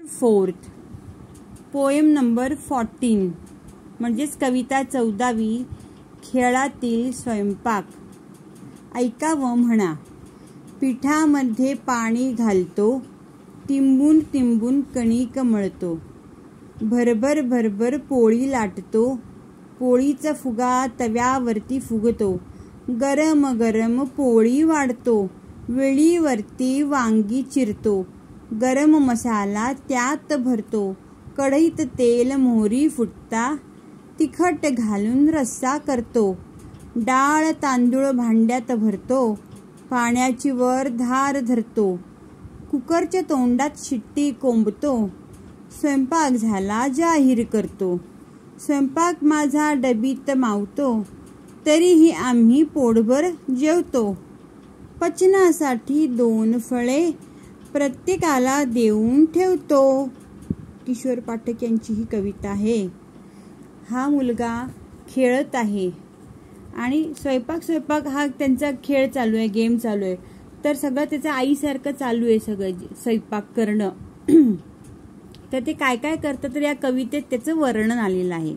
4th poem number 14 म्हणजेच कविता 14वी खेळातील स्वयंपाक. ऐकावं म्हणा. पिठामध्ये पाणी घालतो, तिंबून तिंबून कणिक मळतो, भरभर भरभर पोळी लाटतो, पोळीचा फुगा तव्यावरती फुगतो, गरम गरम पोळी वाढतो, वेळीवरती वांगी चिरतो, गरम मसाला त्यात भरतो, कढईत तेल मोहरी फुटता, तिखट घालून रस्सा करतो, डाळ तांदूळ भांड्यात भरतो, पाण्याची वर धार धरतो, कुकरच्या तोंडात शिट्टी कोंबतो, स्वयंपाक झाला जाहीर करतो, स्वयंपाक माझा डबीत मावतो, तरीही आम्ही पोटभर जेवतो, पचनासाठी 2 फळे प्रत्येकाला देऊन ठेवतो. किशोर पाठक यांची ही कविता आहे. हा मुलगा खेळत आहे आणि स्वयंपाक हा त्यांचा खेळ चालू आहे, गेम चालू आहे. तर सगळं त्याचं आईसारखं चालू आहे सगळं स्वयंपाक करणं. तर ते काय काय करतं तर या कवितेत त्याचं वर्णन आलेलं आहे.